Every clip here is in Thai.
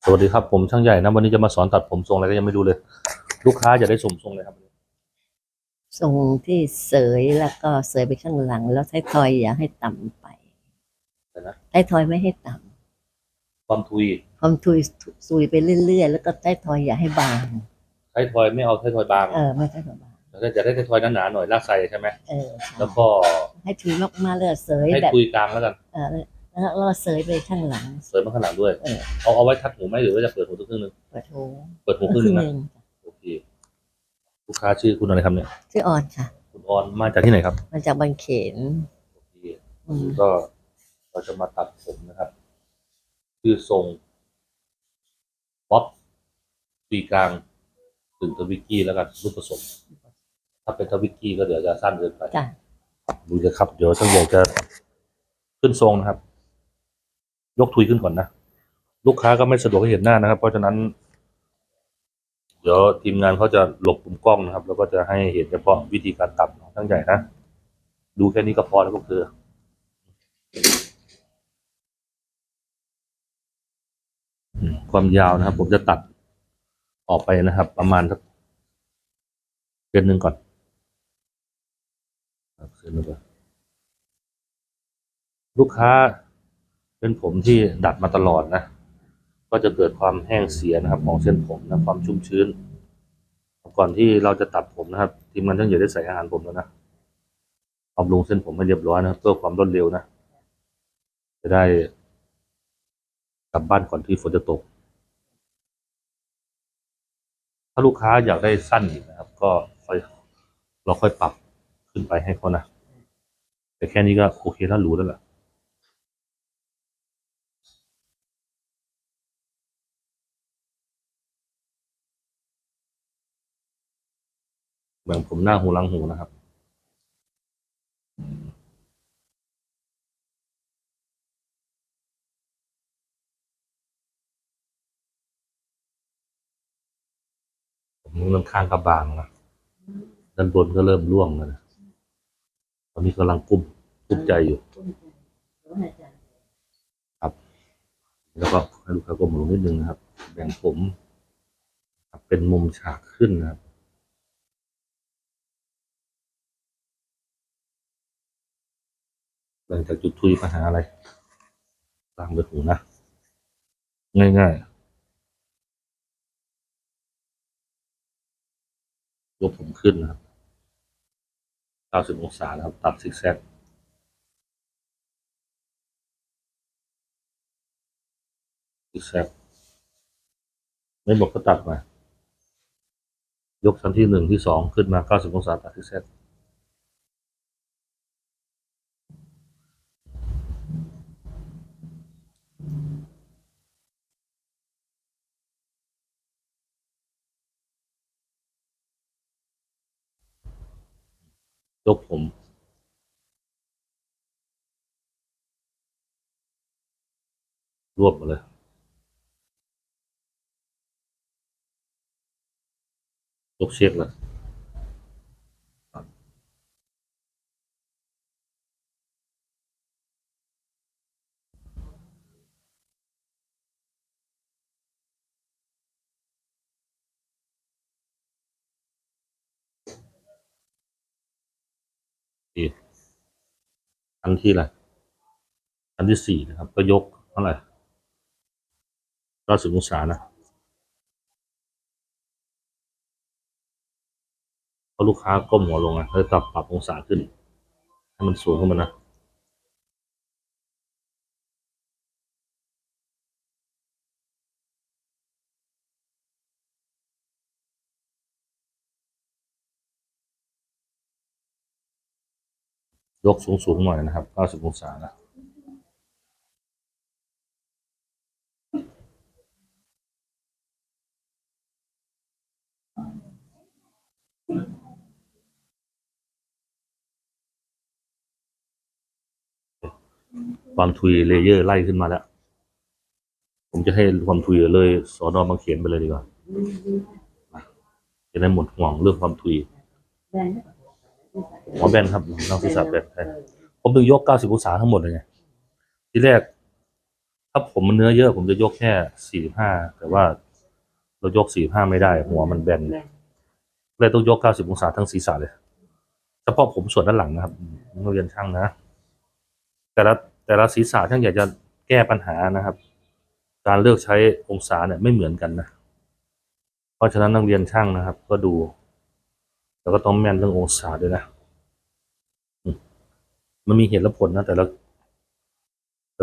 สวัสดีครับผมช่างใหญ่นะวันนี้จะมาสอนตัดผมทรงอะไรก็ยังไม่รู้เลยลูกค้าจะได้สมทรงเลยครับทรงที่เสยแล้วก็เสยไปข้างหลังแล้วท้ายทอยอย่าให้ต่ำไปแต่นะท้ายทอยไม่ให้ต่ความทุยำความซุยไปเรื่อยๆแล้วก็ท้ายทอยอย่าให้บางไททอยไม่เอาไททอยบางไม่ท้ายทอยบางแต่ถ้าจะได้ไททอยหนาๆหน่อยลากไซใช่ไหมใช่แล้วก็ให้ทุยมากๆเลยเสยให้แบบทุยกลางแล้วกันแล้วเสยไปข้างหลังเสริมมาข้างหลังด้วยเออเอาไว้ทัดหูไหมหรือว่าจะเปิดหูทุกครึ่งนึงเปิดหูเปิดหูครึ่งนึงนะโอเคลูกค้าชื่อคุณอะไรครับเนี่ยชื่อออนค่ะคุณออนมาจากที่ไหนครับมาจากบางเขนโอเคก็เราจะมาตัดผมนะครับคือทรงบ๊อบปีกลางถึงทวิกกี้แล้วกันรูปผสมถ้าเป็นทวิกกี้ก็เดี๋ยวจะสั้นเกินไปจ้ะดูจะครับเดี๋ยวช่างใหญ่จะขึ้นทรงนะครับ ยกทุยขึ้นก่อนนะลูกค้าก็ไม่สะดวกให้เห็นหน้านะครับเพราะฉะนั้นเดี๋ยวทีมงานเขาจะหลบมุมกล้องนะครับ แล้วก็จะให้เห็นเฉพาะวิธีการตัดของช่างใหญ่นะดูแค่นี้ก็พอแล้วก็คือความยาวนะครับ ผมจะตัดออกไปนะครับ ประมาณสักเซนหนึ่งก่อนเซนหนึ่งก่อนลูกค้าเป็นผมที่ดัดมาตลอดนะก็จะเกิดความแห้งเสียนะครับของเส้นผมนะความชุ่มชื้นก่อนที่เราจะตัดผมนะครับทีมงานช่างใหญ่ได้ใส่อาหารผมแล้วนะบำรุงเส้นผมให้เรียบร้อยนะเพื่อความรวดเร็วนะจะได้กลับบ้านก่อนที่ฝนจะตกถ้าลูกค้าอยากได้สั้นอีกนะครับก็เราค่อยปรับขึ้นไปให้เขานะแต่แค่นี้ก็โอเคแล้วรู้แล้วแหละแบ่งผมหน้าหูหลังหูนะครับผมมันข้างกระบางนะด้านบนก็เริ่มร่วงแล้วนะตอนนี้กำลังกุ้มใจอยู่ครับแล้วก็ให้ลูกค้าก้มลงนิดนึงนะครับแบ่งผมเป็นมุมฉากขึ้นนะครับหลังจากจุดทุยปัญหาอะไรตามไปหูนะง่ายๆยกผมขึ้นนะครับ90องศานะครับตัดซิกแซกไม่บอกก็ตัดมายกชั้นที่1ที่2ขึ้นมา90องศาตัดซิกแซกยกผมรวบมาเลยยกเชือกเลยอันที่อะไรอันที่4นะครับก็ยกเท่าไหร่90องศานะพอลูกค้าก้มหัวลงนะแล้วปรับองศาขึ้นให้มันสูงขึ้นมานะยกสูงหน่อยนะครับ90องศานะความทุยเลเยอร์ไล่ขึ้นมาแล้วผมจะให้ความทุยเลยสอนอบางเขนไปเลยดีกว่าจะได้หมดห่วงเรื่องความทุยหมอแบนครับน้องศีรษะแบนใช่ผมถึงยก90องศาทั้งหมดเลยไงทีแรกถ้ ถ้าผมมันเนื้อเยอะผมจะยกแค่45แต่ว่าเรายก45ไม่ได้หัวมันแบนเลยต้องยก90องศาทั้งศีรษะเลยเฉพาะผมส่วนด้านหลังนะครับนักเรียนช่างนะแต่ละศีรษะช่างอยากจะแก้ปัญหานะครับการเลือกใช้องศาเนี่ยไม่เหมือนกันนะเพราะฉะนั้นนักเรียนช่างนะครับก็ดูแล้วก็ต้องแม่นเรื่ององศาด้วยนะมันมีเหตุและผลนะแต่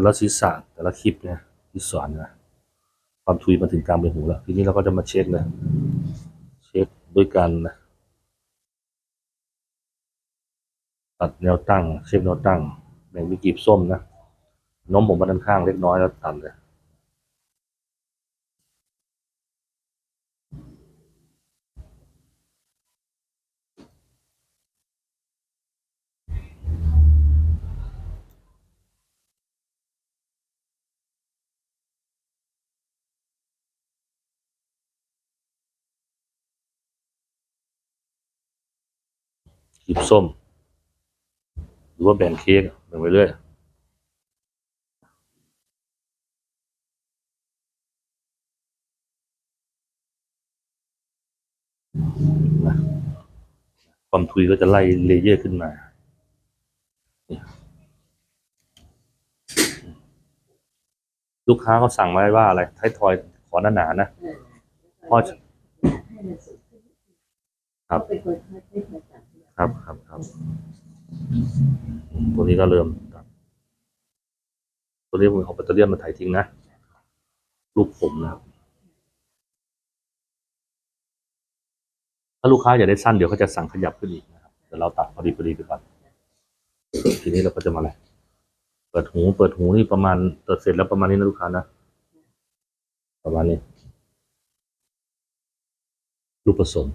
ละศีรษะแต่ละคลิปเนี่ยที่สอนนะความทุยมาถึงกลางใบหูแล้วทีนี้เราก็จะมาเช็คเลยเช็คด้วยการตัดแนวตั้งเช็คแนวตั้งแบ่งเป็นกลีบส้มนะโน้มผมมาด้านข้างเล็กน้อยแล้วตัดเลยกลีบส้มหรือว่าแบ่งเค้กแบ่งไปเรื่อยนะความทุยก็จะไล่เลเยอร์ขึ้นมาลูกค้าเขาสั่งมาว่าอะไรไททอยขอหนาๆนะเพราะครับครับตัวนี้ก็เริ่มตัดตัวนี้ผมเอาแบตเตอรี่มาถ่ายทิ้งนะรูปผมนะครับถ้าลูกค้าอยากได้สั้นเดี๋ยวเขาจะสั่งขยับขึ้นอีกนะครับแต่เราตัดพอดีไปก่อนทีนี้เราก็จะมาอะไรเปิดหูนี่ประมาณเปิดเสร็จแล้วประมาณนี้นะลูกค้านะประมาณนี้ลูกผสม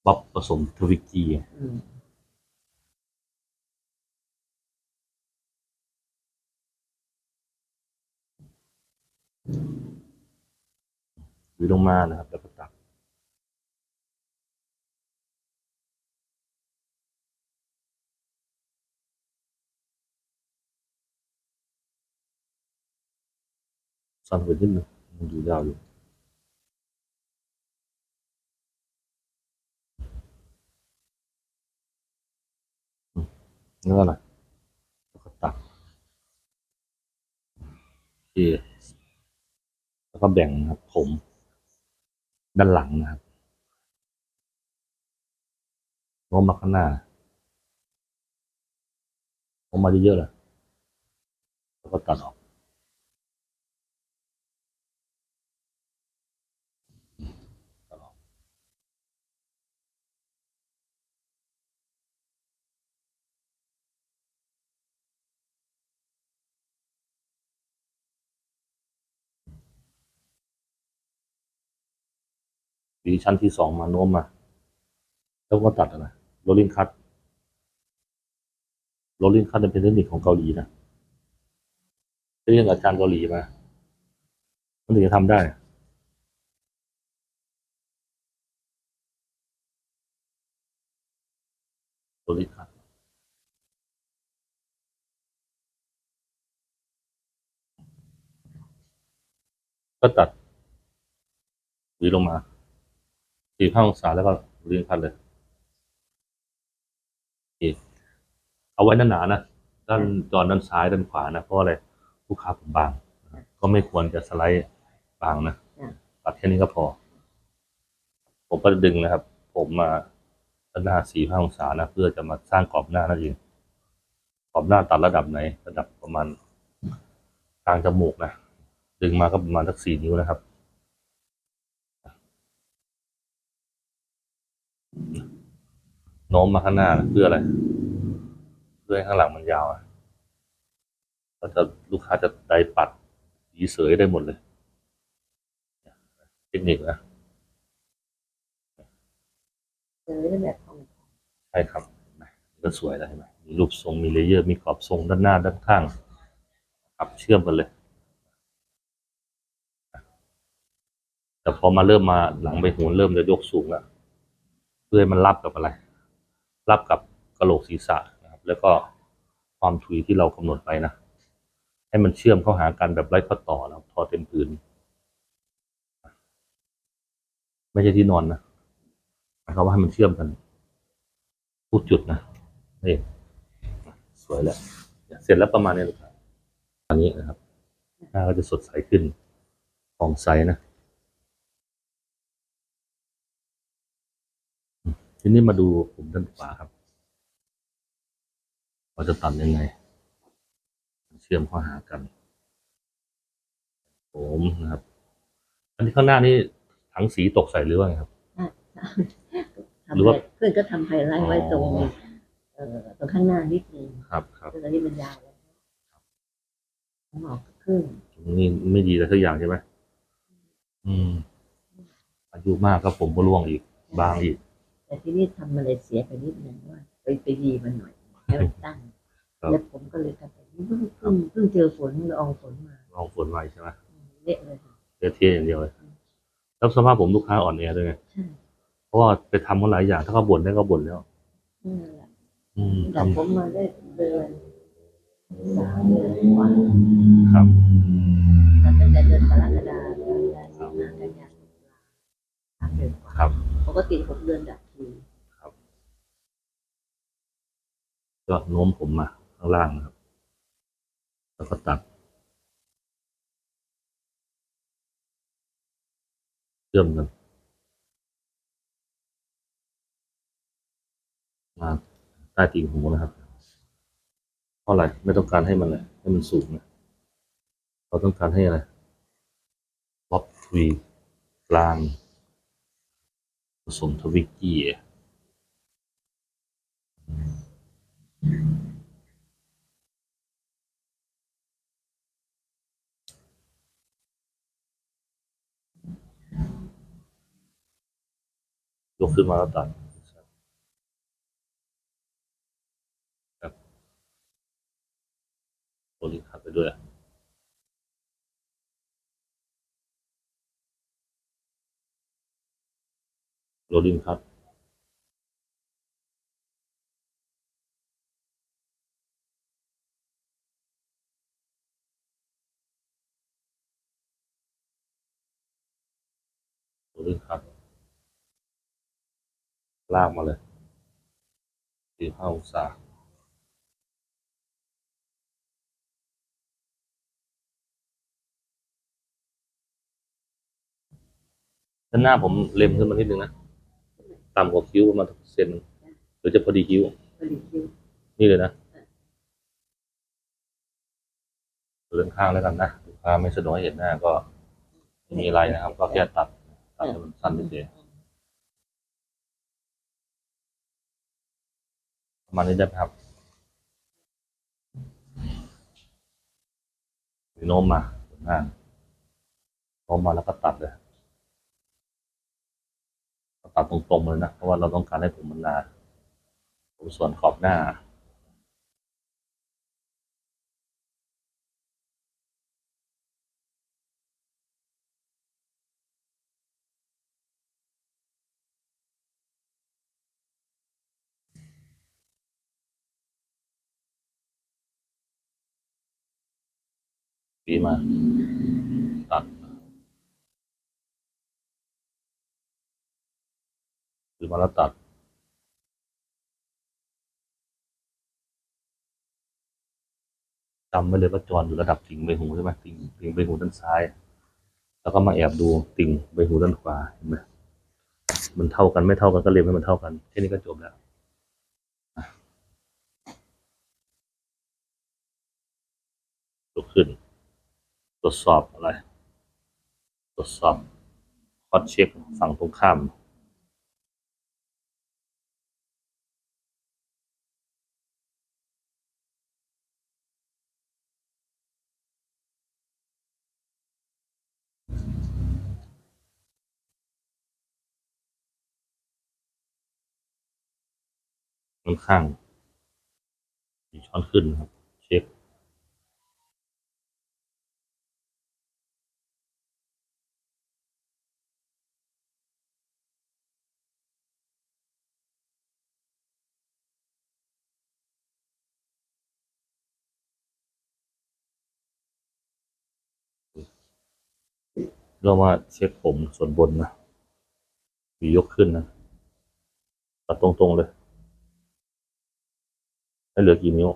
บ๊อบผสมทวิกีหรือลงมานะครับแล้วก็ตัดสั้นไปนิดนึงมันอยู่ยาวอยู่แล้วก็อะไรแล้วก็ตัดโอเคแล้วก็แบ่งนะครับผมด้านหลังนะครับโน้มมาข้างหน้าโน้มมาเยอะๆเลยแล้วก็ตัดออกดีชั้นที่สองมาโน้มมาแล้วก็ตัดอะไรโรลลิ่งคัตโรลลิ่งคัตเป็นเทคนิคของเกาหลีนะเรียนอาจารย์เกาหลีมามันถึงจะทำได้โรลลิ่งคัตก็ตัดหวีลงมา45 องศาแล้วก็โรลลิ่งคัตเลยอีกเอาไว้หนาๆนะด้านจอด้านซ้ายด้านขวานะเพราะอะไรลูกค้าผมบางก็ไม่ควรจะสไลด์บางนะตัดแค่นี้ก็พอผมก็จะดึงนะครับผมมาด้านหน้า45 องศานะเพื่อจะมาสร้างกรอบหน้านั่นเองกรอบหน้าตัดระดับไหนระดับประมาณกลางจมูกนะดึงมาก็ประมาณสัก4 นิ้วนะครับโน้มมาข้างหน้าเพื่ออะไรเพื่อให้ข้างหลังมันยาวก็จะลูกค้าจะไดปัดสีเสยได้หมดเลยเทคนิคนะใช่ครับก็สวยแล้วเห็นไหมมีรูปทรงมีเลเยอร์มีกรอบทรงด้านหน้าด้านข้างครับเชื่อมกันเลยแต่พอมาเริ่มมาหลังใบหูเริ่มจะยกสูงแล้วเพื่อให้มันรับกับอะไรรับกับกระโหลกศีรษะนะครับแล้วก็ความถุยที่เรากำหนดไปนะ ให้มันเชื่อมเข้าหากันแบบไร้ข้อต่อนะครับทอเต็มผืนไม่ใช่ที่นอนนะหมายความว่าให้มันเชื่อมกันทุกจุดนะนี่สวยแล้วเสร็จแล้วประมาณนี้ลูกค้าอันนี้นะครับหน้าก็จะสดใสขึ้นผ่องใสนะทีนี้มาดูผมด้านขวาครับเราจะตัดยังไงเชื่อมเข้าหากันผมนะครับอันนี้ข้างหน้านี่ถังสีตกใส่หรือว่าไงครับ ทำ หรือว่า เพื่อนก็ทำไฮไลท์ไว้ตรง อ๋อ ตรงข้างหน้านิดนึง ครับครับ ตอนนี้มันยาวแล้วหมอกขึ้น นี่ไม่ดีแล้วสักอย่างใช่ไหมอืมอายุมากก็ผมก็ร่วงอีกบางอีก แต่ที่นี่ทำมาเลเซียไปนิดนึงว่าไปยีมันหน่อยให้มันตั้ง ครับ แล้วผมก็เลยทำแบบนี้เพิ่งเจอฝนละอองฝนมา ลองฝนไว้ใช่ไหม เละเลยค่ะ เท่ๆอย่างเดียวเลยแล้วสภาพผมลูกค้าอ่อนแอด้วยไง ใช่ เพราะว่าไปทำเขาหลายอย่างถ้าเขาบ่นได้ก็บ่นแล้ว นั่นแหละ ท แต่ผมมาได้เดือน3 เดือนกว่า ำครับ แต่ตั้งแต่เดือนกรกฎาคมได้สิงหากันยายน3 เดือนกว่า ครับ ปกติ6 เดือนดับที ก็โน้มผมมาข้างล่างนะครับ แล้วก็ตัดเชื่อมกันมาใต้ติ่งหูนะครับเพราะอะไรไม่ต้องการให้มันอะไรให้มันสูงนะเราต้องการให้อะไรล็อบทวีกลางผสมทวิกกี้ยกขึ้นมาแล้วตัดครับโรลลิ่งคัทไปด้วยโรลลิ่งคัทโรลลิ่งคัทลากมาเลย45 องศาด้านหน้าผมเล็มขึ้นมานิดนึงนะต่ำกว่าคิ้วประมาณเซนหรือจะพอดีคิ้ว ผลิตคิว นี่เลยนะเลื่อนข้างแล้วกันนะลูกค้าไม่สะดวกให้เห็นหน้าก็ไม่มีอะไรนะครับ ก็แค่ตัดให้มันสั้นเฉยๆประมาณนี้ได้ไหมครับโน้มมาหน้าโน้มมาแล้วก็ตัดเลยตัดตรงๆเลยนะเพราะว่าเราต้องการให้ผมมันหนาผมส่วนขอบหน้าปีมาตัดปีมาแล้วตัดจำไว้เลยว่าจรอยู่ระดับติ่งใบหูใช่ไหมติ่งใบหูด้านซ้าย แล้วก็มาแอบดูติ่งใบหูด้านขวาเห็นไหมมันเท่ากันไม่เท่ากันก็เล็มให้มันเท่ากันแค่นี้ก็จบแล้วยกขึ้นตรวจสอบอะไรตรวจสอบคอสเช็คฝั่งตรงข้ามข้างมีช้อนขึ้นครับเช็ค เรามาเช็คผมส่วนบนนะมียกขึ้นนะตัดตรงๆเลยให้เหลือกี่นิ้ว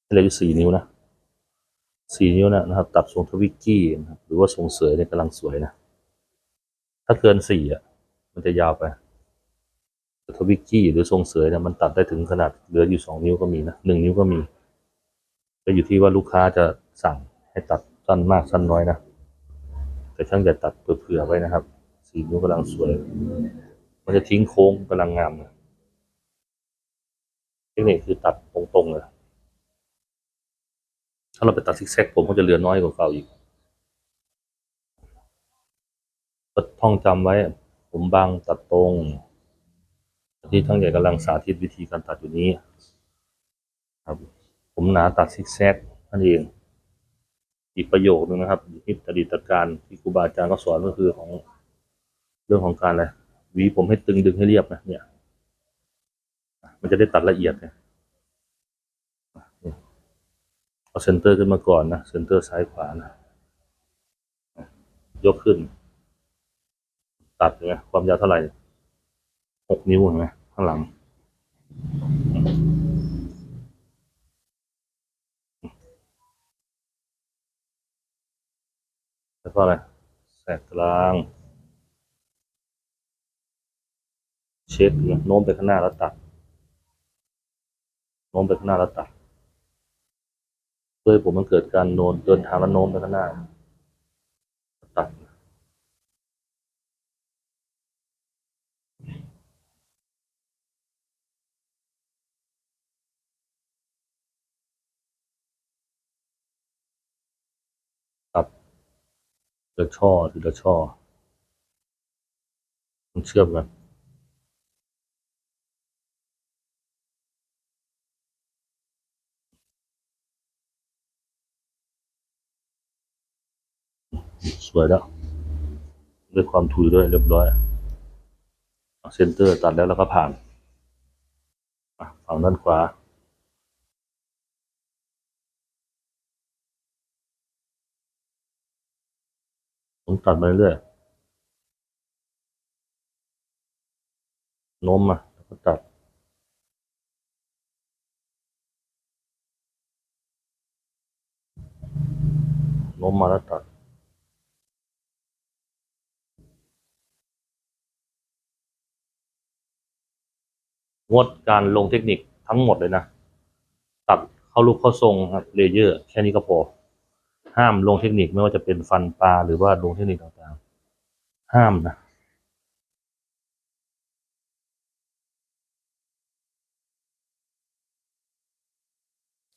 ให้เหลืออยู่4 นิ้วนะ4 นิ้วนะครับตัดทรงทวิกกี้นะครับหรือว่าทรงเสยเนี่ยกำลังสวยนะถ้าเกิน4มันจะยาวไปแต่ทวิกกี้หรือทรงเสยเนี่ยมันตัดได้ถึงขนาดเหลืออยู่2 นิ้วก็มีนะ1 นิ้วก็มีก็อยู่ที่ว่าลูกค้าจะสั่งให้ตัดสั้นมากสั้นน้อยนะแต่ช่างอย่าตัดเผื่อๆไว้นะครับ4 นิ้วกำลังสวยมันจะทิ้งโค้งกำลังงามนะเทคนิคคือตัดตรงๆเลยถ้าเราไปตัดซิกแซกผมก็จะเหลือน้อยกว่าเก่าอีกก็ท่องจำไว้ผมบางตัดตรงที่ทั้งใหญ่กำลังสาธิตวิธีการตัดอยู่นี้ครับผมหนาตัดซิกแซกนั่นเองอีกประโยคนึงนะครับที่อดีตการที่ครูบาอาจารย์ก็สอนก็คือของเรื่องของการอะไรหวีผมให้ตึงดึงให้เรียบนะเนี่ยมันจะได้ตัดละเอียดเนี่ยเอาเซนเตอร์ขึ้นมาก่อนนะเซนเตอร์ซ้ายขวานะยกขึ้นตัดเนี่ยความยาวเท่าไหร่6 นิ้วเห็นไหมข้างหลังแล้วก็อะไรแสกกลางเช็คนะโน้มไปข้างหน้าแล้วตัดโน้มไปข้างหน้าแล้วตัดเพื่อให้ผมมันเกิดการโน้มเดินทางแล้วโน้มไปข้างหน้าตัดตัดทีละช่อทีละช่อมันเชื่อมกันสวยแล้วด้วยความทุยด้วยเรียบร้อยเซนเตอร์ตัดแล้วก็ผ่านฝั่งด้านขวาผมตัดไปเรื่อยโน้มมาแล้วก็ตัดโน้มมาแล้วตัดงดการลงเทคนิคทั้งหมดเลยนะตัดเข้ารูปเข้าทรงครับเลเยอร์แค่นี้ก็พอห้ามลงเทคนิคไม่ว่าจะเป็นฟันปลาหรือว่าลงเทคนิคต่างๆห้ามนะ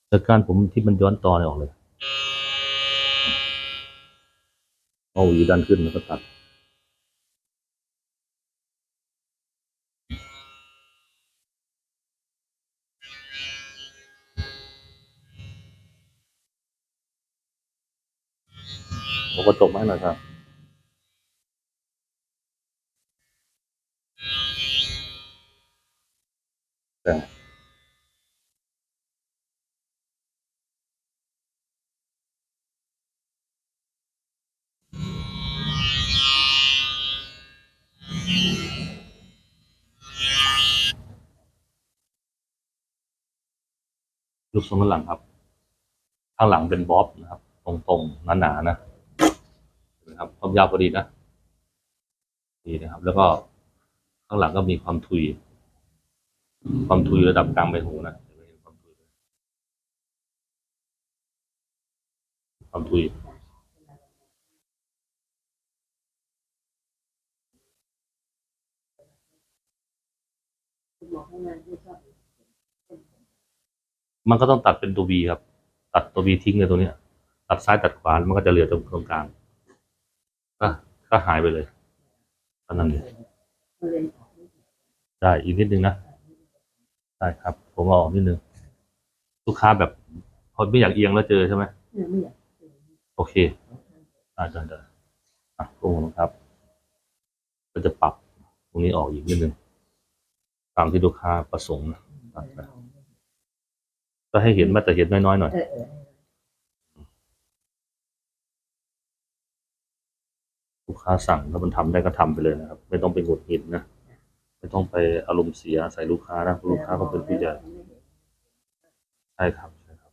แต่การผมที่มันย้อนตอนออกเลยเอาหวีดันขึ้นแล้วก็ตัดผมก็จบให้หน่อยครับแต่รูปทรงข้างหลังครับข้างหลังเป็นบ๊อบนะครับตรงๆหนาๆนะครับความยาวพอดีนะดีนะครับแล้วก็ข้างหลังก็มีความทุยระดับกลางใบหูนะความทุยมันก็ต้องตัดเป็นตัวบีครับตัดตัวบีทิ้งเลยตัวเนี้ยตัดซ้ายตัดขวามันก็จะเหลือตรงกลางก็ก็หายไปเลยเท่านั้นเองได้อีกนิดนึงนะได้ครับผมเอาออกนิดนึงลูกค้าแบบคนไม่อยากเอียงแล้วเจอใช่ไหมโอเคได้ตรงครับก็จะปรับตรงนี้ออกอีกนิดนึงตามที่ลูกค้าประสงค์นะก็ให้เห็นมาแต่เห็นน้อยๆหน่อย ลูกค้าสั่งถ้ามันทำได้ก็ทำไปเลยนะครับ ไม่ต้องไปหงุดหงิดนะไม่ต้องไปอารมณ์เสียใส่ลูกค้านะลูกค้าก็เป็นผู้ใหญ่ใช่ครับใช่ครับ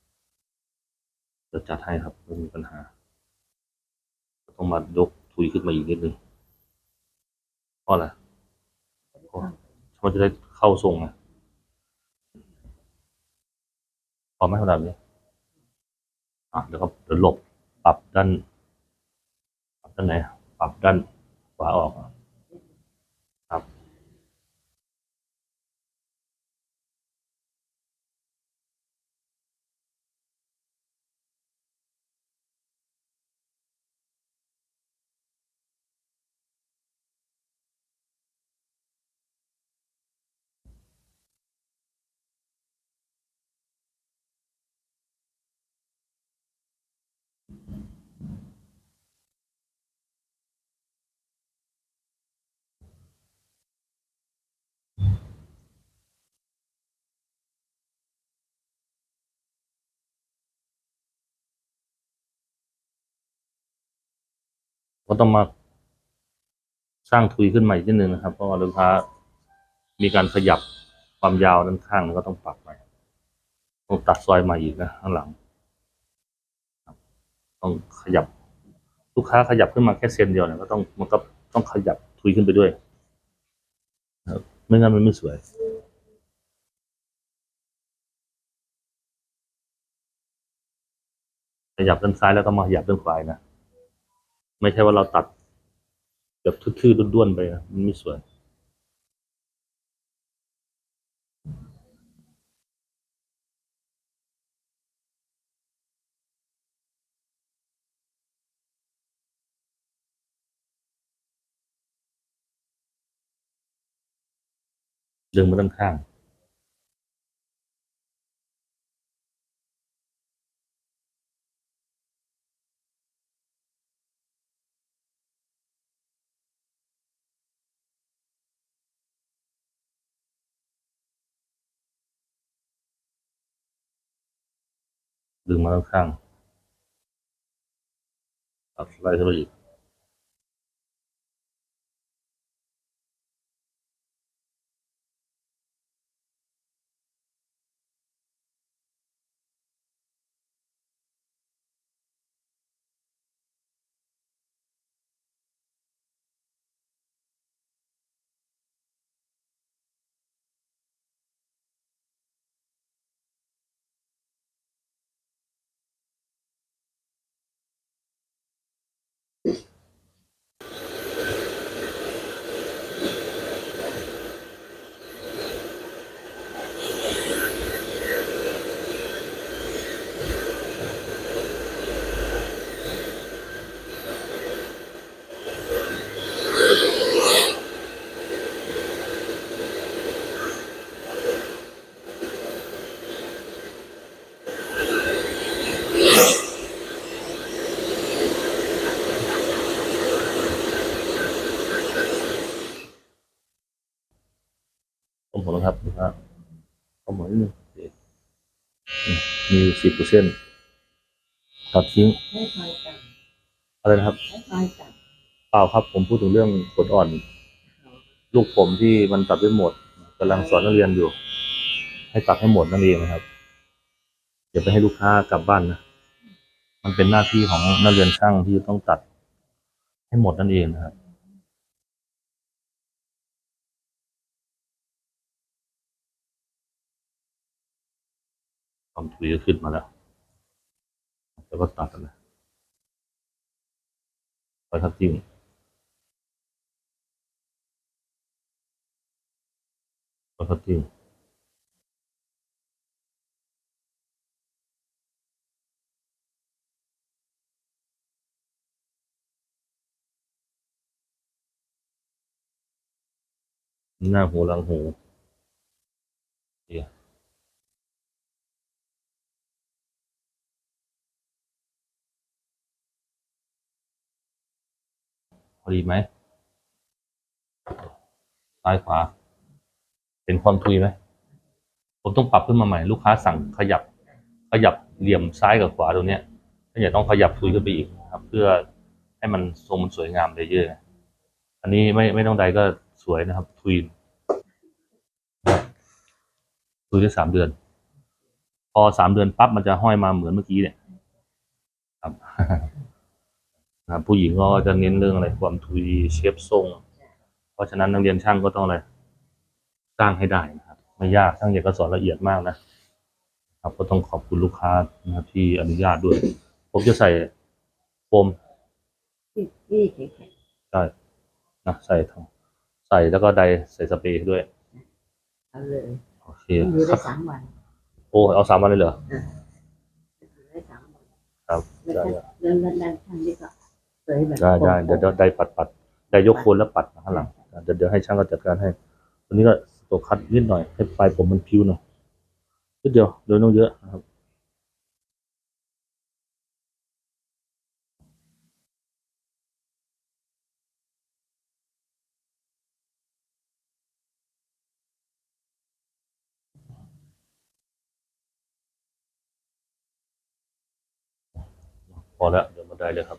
จะจัดให้ครับไม่มีปัญหาต้องมายกทุยขึ้นมาอีกนิดนึงเพราะอะไรเพราะมันจะได้เข้าทรงไงพอไหมขนาดนี้เดี๋ยวก็เดี๋ยวหลบปรับด้านปรับด้านไหนปรับด้านขวาออกครับก็ต้องมาสร้างทุยขึ้นมาอีกนิดนึงนะครับเพราะว่าลูกค้ามีการขยับความยาวด้านข้างก็ต้องปรับใหม่ต้องตัดซอยใหม่อีกนะข้างหลังต้องขยับลูกค้าขยับขึ้นมาแค่เซนเดียวเนี่ยก็ต้องมันก็ต้องขยับทุยขึ้นไปด้วยนะครับไม่งั้นมันไม่สวยขยับด้านซ้ายแล้วก็มาขยับด้านขวานะไม่ใช่ว่าเราตัดแบบทื่อๆด้วนๆไปนะมันไม่สวยดึงมาด้านข้างดึงมาด้านข้างตัดไล่ขึ้นไปอีกผมขอนะครับลูกค้าเอาหมดนิดนึงมี10%ตัดทิ้งให้คอยจับอะไรนะครับให้คอยจับเปล่าครับผมพูดถึงเรื่องขนอ่อนลูกผมที่มันตัดไม่หมดกำลังสอนนักเรียนอยู่ให้ตัดให้หมดนั่นเองนะครับอย่าไปให้ลูกค้ากลับบ้านนะมันเป็นหน้าที่ของนักเรียนช่างที่ต้องตัดให้หมดนั่นเองนะครับความถุยก็ขึ้นมาแล้วแล้วก็ตัดนะไปทับจริงไปทับจริงหน้าหูหลังหูเดียพอดีไหมซ้ายขวาเป็นความทุยไหมผมต้องปรับขึ้นมาใหม่ลูกค้าสั่งขยับเหลี่ยมซ้ายกับขวาตรงเนี้ยถ้าอย่าต้องขยับทุยขึ้นไปอีกครับเพื่อให้ ให้มันทรงมันสวยงามเลเยอร์อันนี้ไม่ต้องใดก็สวยนะครับทวีนได้3 เดือน พอ3 เดือนปั๊บมันจะห้อยมาเหมือนเมื่อกี้เนี่ยครับ นะครับผู้หญิงก็จะเน้นเรื่องอะไรความทุยเชฟทรง เพราะฉะนั้นนักเรียนช่างก็ต้องอะไรสร้างให้ได้นะครับไม่ยากช่างอยากก็สอนละเอียดมากนะครับก็ต้องขอบคุณลูกค้านะครับที่อนุญาตด้วย ผมจะใส่โฟม ที่แข็ง ใช่นะใส่แล้วก็ไดใส่สเปรย์ด้วย ๆเอาเลย โอเค มันอยู่ ค ได้ รับ 3 วัน โอ้เอา3 วันเลยเหรอ อยู่ได้3 วัน ครับ แล้ว ได้ ก็เดินด้านข้างนี้ก็เสยแบบ ได้ โค้งๆ เดี๋ยวไดปัดไดยกโคนแล้วปัดมาข้างหลังเดี๋ยวให้ช่างก็จัดการให้ตัวนี้ก็ตัวคัดนิดหน่อยให้ปลายผมมันพิ้วหน่อยนิดเดียวโดยต้องเยอะนะครับพอแล้วเดี๋ยวมาได้เลยครับ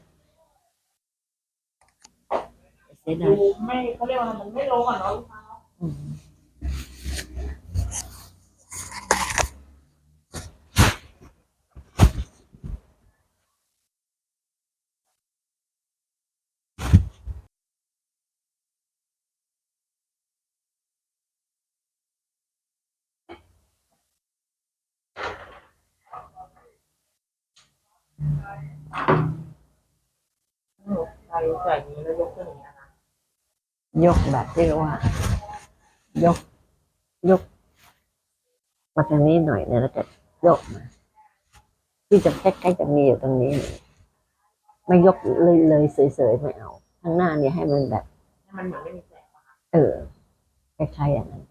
เสียดาย ไม่เขาเรียกว่ามันไม่ลงอ่ะเนาะลูกค้า อืม ใส่อย่างนี้แล้วยกขึ้นอย่างนี้นะ ยกแบบที่ว่ายกมาทางนี้หน่อยเนี่ยแล้วก็ยกมาที่จะใกล้ๆจะมีอยู่ตรงนี้ ไม่ยกเลยเสยๆไม่เอาข้างหน้าเนี่ยให้มันแบบ ให้มันเหมือนไม่มีแสง คล้ายๆอย่างนั้น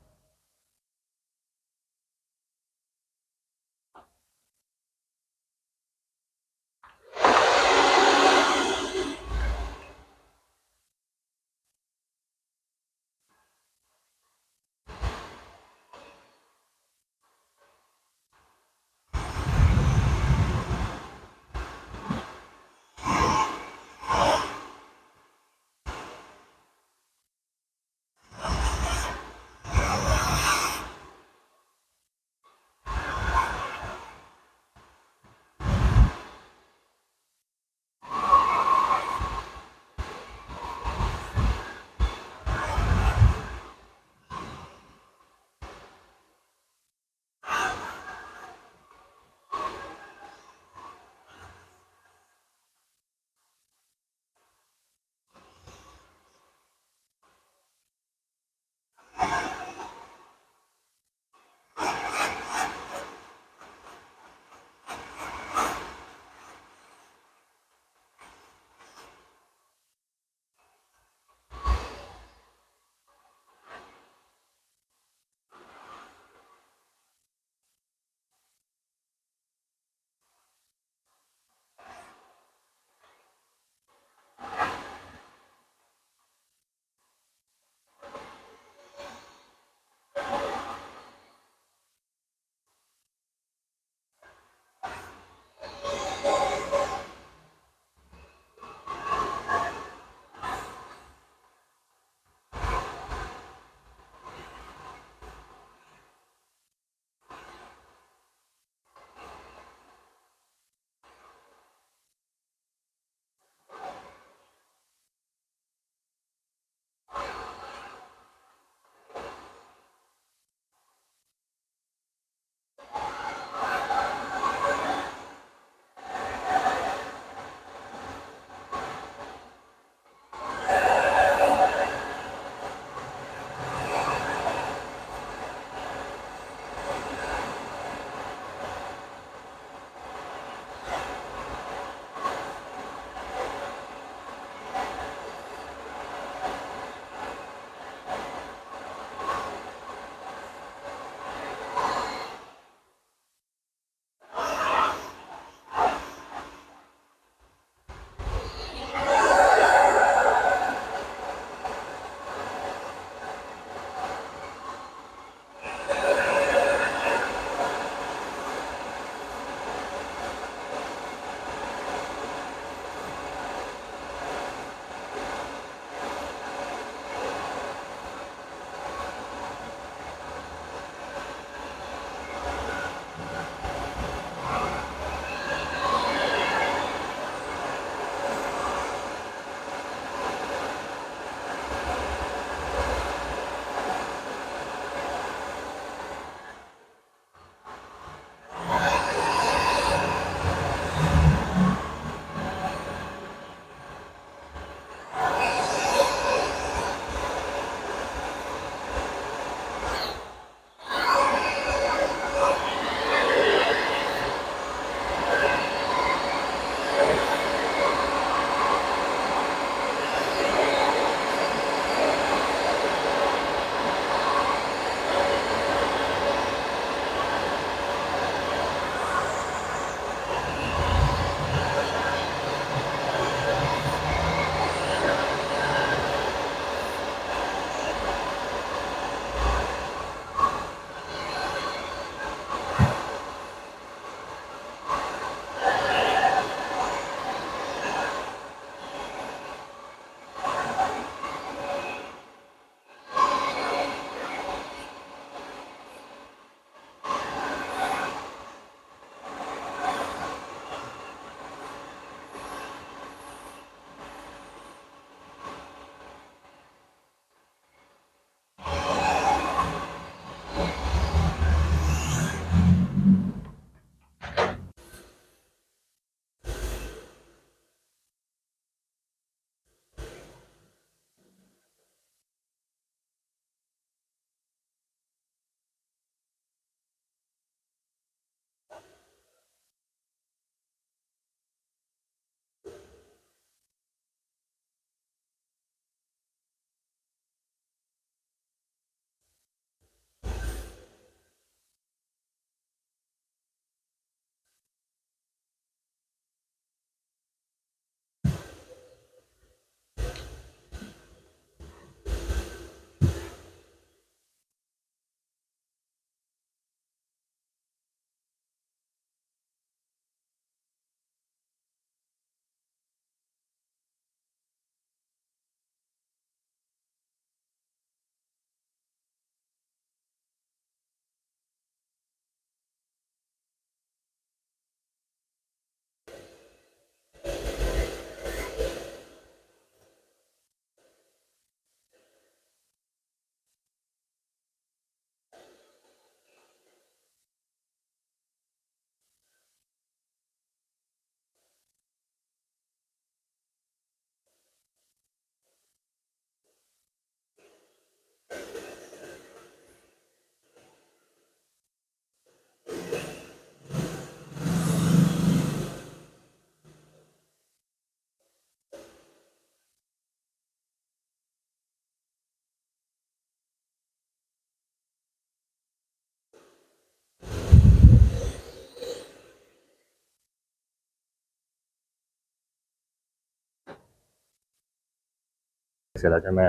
เสร็จแล้วใช่ไหม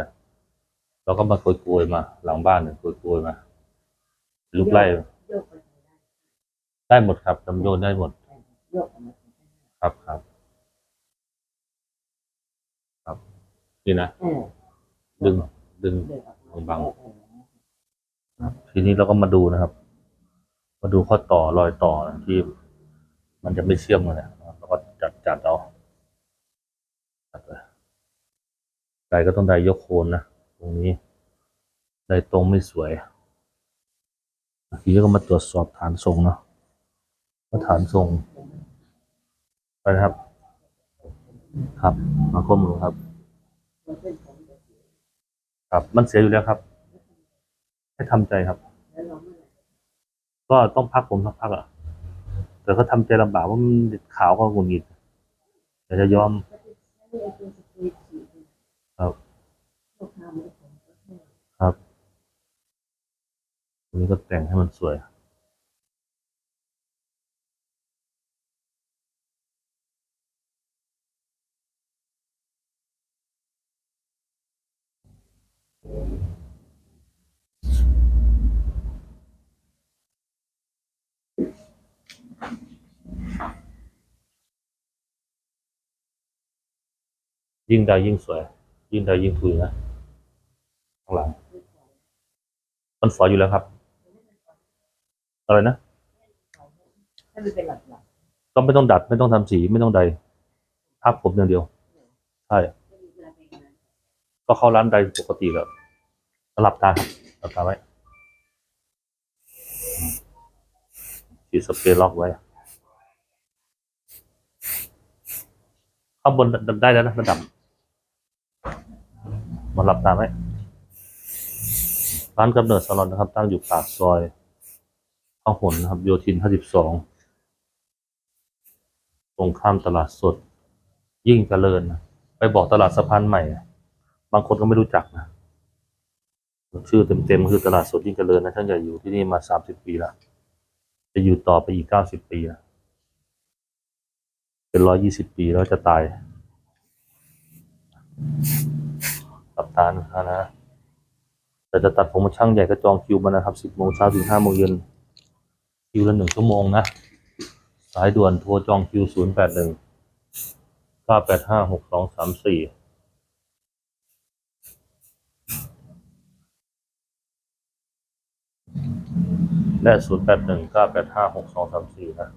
เราก็มาโกยๆมาหลังบ้านเนี่ยโกยๆมาลูกไล่ โยกไปทางด้าน ได้หมดครับจำโยนได้หมด โยกออกมาทางด้าน ครับครับครับนี่นะ ดึงดึง เดินออกมา บัง ทีนี้เราก็มาดูนะครับ มาดูข้อต่อรอยต่อนะที่มันจะไม่เชื่อมกันเนี่ยเราก็จัดเอาจัดเลยไดก็ต้องไดยกโคนนะตรงนี้ไดตรงไม่สวยทีนี้ก็มาตรวจสอบฐานทรงเนาะว่าฐานทรงไปนะครับ ครับ มาข้อมูลครับ ครับ มันเสียอยู่แล้วครับ ให้ทำใจครับ แล้วเราเมื่อไหร่ ก็ต้องพักผมสักพักอ่ะ แต่ก็ทำใจลำบากว่ามันขาวก็หงุดหงิดแต่จะยอม ไม่เอาตัวสเปรย์ฉีด ครับ ลูกค้าไม่ได้ผมก็ให้ ครับอันนี้ก็แต่งให้มันสวย ยิ่งใดยิ่งสวย ยิ่งใดยิ่งทุยนะข้างหลัง มันฝอยอยู่แล้วครับ อะไรนะ ให้มันเป็นหลัก ก็ไม่ต้องดัดไม่ต้องทำสีไม่ต้องใดพับผมอย่างเดียว ใช่ ๆไม่มีเวลาไปงาน ก็เข้าร้านใดปกติแล้วหลับตาครับหลับตาไว้ฉีดสเปรย์ล็อกไว้ ข้างบนได้แล้วนะระดับมาหลับตาไว้ร้านกำเนิดซาลอนนะครับ ตั้งอยู่ปากซอยพหลนะครับ โยธิน 52 ตรงข้ามตลาดสด ยิ่งเจริญนะไปบอกตลาดสะพานใหม่ บางคนก็ไม่รู้จักนะชื่อเต็มๆคือตลาดสดยิ่งเจริญนะท่านใหญ่อยู่ที่นี่มา30 ปีแล้วจะอยู่ต่อไปอีก90 ปีนะเป็น120 ปีแล้วจะตายตับตานะแต่จะตัดผมช่างใหญ่ก็จองคิวมานะครับ10 โมงเช้าถึง5 โมงเย็นคิวละ1 ชั่วโมงนะสายด่วนโทรจองคิว081 985 6234และ0819856234นะ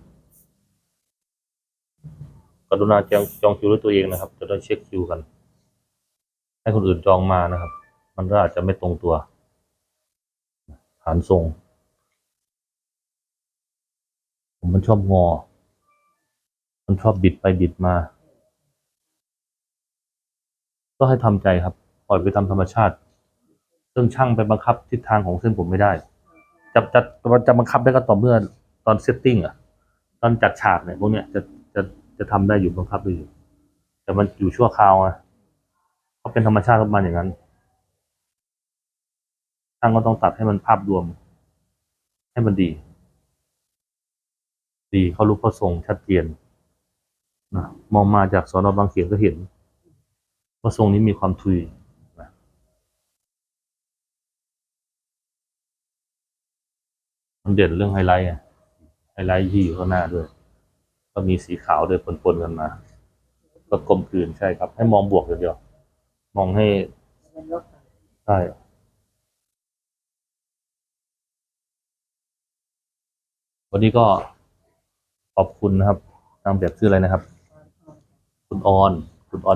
กรุณาจองคิวด้วยตัวเองนะครับ จะได้เช็คคิวกัน ให้คนอื่นจองมานะครับ มันก็อาจจะไม่ตรงตัวฐานทรงผมมันชอบงอ มันชอบบิดไปบิดมา ก็ให้ทำใจครับ ปล่อยไปตามธรรมชาติซึ่งช่างไปบังคับทิศทางของเส้นผมไม่ได้ จะบังคับได้ก็ต่อเมื่อตอนเซตติ้งอ่ะ ตอนจัดฉากเนี่ยพวกเนี้ยจะทำได้อยู่บังคับได้อยู่ แต่มันอยู่ชั่วคราวอ่ะเขาเป็นธรรมชาติของมันอย่างนั้นช่างก็ต้องตัดให้มันภาพรวม ให้มันดี เขารู้เขาทรงชัดเจนนะมองมาจากสน.บางเขนก็เห็นว่าทรงนี้มีความทุยนะมันเด่นเรื่องไฮไลท์ไฮไลท์ที่อยู่ข้างหน้าด้วย ก็มีสีขาวด้วยปนๆกันมา ก็กลมกลืนใช่ครับ ให้มองบวกอย่างเดียว มองให้ เป็นรถ ใช่วันนี้ก็ขอบคุณนะครับนางแบบชื่ออะไรนะครับ คุณออน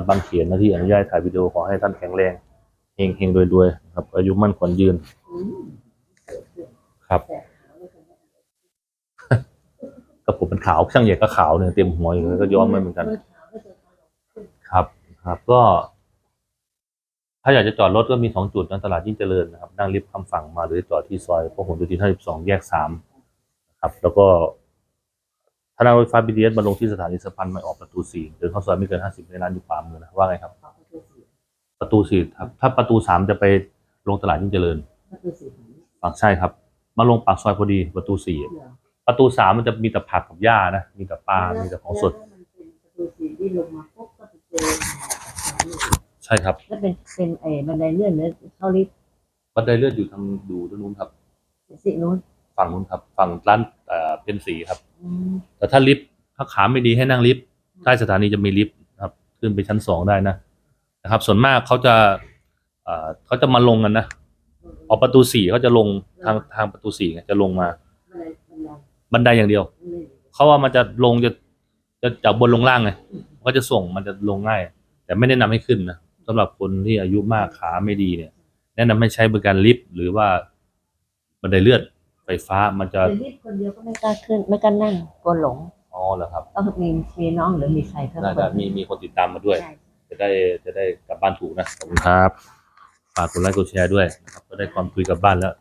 บางเขียนนะที่อนุญาตถ่ายวิดีโอขอให้ท่านแข็งแรงเฮงรวยๆครับอายุมั่นขวัญยืนครับก็ผมเป็นขาวช่างใหญ่ก็ขาวเนี่ยเต็มหัวอยู่แล้วก็ย้อมมาเหมือนกันครับก็ ถ้าอยากจะจอดรถก็มี2 จุดนะตลาดยิ่งเจริญนะครับนั่งลิฟต์คำฝั่งมาหรือจอดที่ซอยพหลโยธิน 52 แยก 3ครับแล้วก็ถ้านั่งรถไฟฟ้า BTS มาลงที่สถานีสะพานใหม่ออกประตู 4เดินเข้าซอยไม่เกิน50ในร้านอยู่ขวามือนะว่าไงครับประตู 4ครับถ้าประตู 3จะไปลงตลาดยิ่งเจริญ ประตูสี ฝั่งใช่ครับมาลงปากซอยพอดีประตู 4ประตู 3มันจะมีแต่ผักกับหญ้านะมีแต่ปลามีแต่ของสด มันเป็นประตูสีที่ลงมาปุ๊บก็จะเจอ ใช่ครับ แล้วเป็นบันไดเลื่อนหรือเข้าลิฟต์ บันไดเลื่อนอยู่ทางดูตรงนู้นครับ สินู้น ฝั่งนู้นครับ ฝั่งร้านเพนสีครับ อืม แต่ถ้าลิฟต์ถ้าขาไม่ดีให้นั่งลิฟต์ใต้สถานีจะมีลิฟต์ครับ ขึ้นไปชั้น2ได้นะครับ ส่วนมากเขาจะมาลงกันนะออกประตู4เขาจะลงทางประตู4ไงจะลงมา บันไดอย่างเดียว เขาว่ามันจะลงจะจากบนลงล่างไงก็จะส่งมันจะลงง่าย แต่ไม่แนะนำให้ขึ้นนะสำหรับคนที่อายุมากขาไม่ดีเนี่ย แนะนำให้ใช้บริการลิฟต์หรือว่าบันไดเลื่อนไฟฟ้ามันจะ เป็นลิฟต์คนเดียวก็ไม่กล้าขึ้นไม่กล้านั่งกลัวหลง อ๋อเหรอครับ ต้องมีน้องหรือมีใครเพิ่ม ได้มีคนติดตามมาด้วย ใช่ จะได้กลับบ้านถูกนะขอบคุณครับฝากกดไลค์กดแชร์ด้วยนะครับก็ได้ความคุยกลับบ้านแล้ว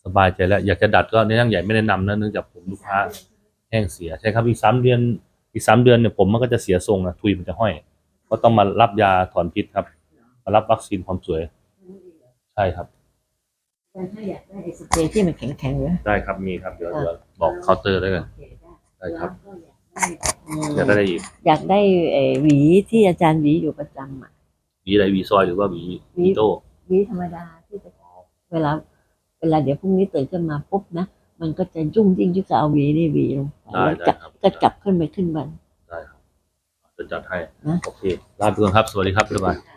สบายใจแล้วอยากจะดัดก็ในย่างใหญ่ไม่แนะนำนะเนื่องจากผมลูกค้าแห้งเสียใช่ครับอีก3 เดือนเนี่ยผมมันก็จะเสียทรงนะทุยมันจะห้อยก็ต้องมารับยาถอนพิษครับมารับวัคซีนความสวยใช่ครับ แต่ถ้าอยากได้ไอ้สเปรย์ที่มันแข็งๆเลย ได้ครับมีครับเดี๋ยวบอกเคาน์เตอร์ได้เลยได้ครับอยากได้อะไรอีก อยากได้หวีที่อาจารย์หวีอยู่ประจำอ่ะ หวีอะไรหวีซอยหรือว่าหวีโต้ หวีธรรมดาที่จะเวลาเดี๋ยวพรุ่งนี้ตื่นขึ้นมาปุ๊บนะมันก็จะยุ่งยิ่งที่จะเอาหวีนี่หวีลงไป ได้ แล้ว ครับ ก็จับขึ้นไปขึ้นบัน ได้ครับจะจัดให้ นะ โอเคลาไปก่อนครับสวัสดีครับบ๊ายบาย ค่ะ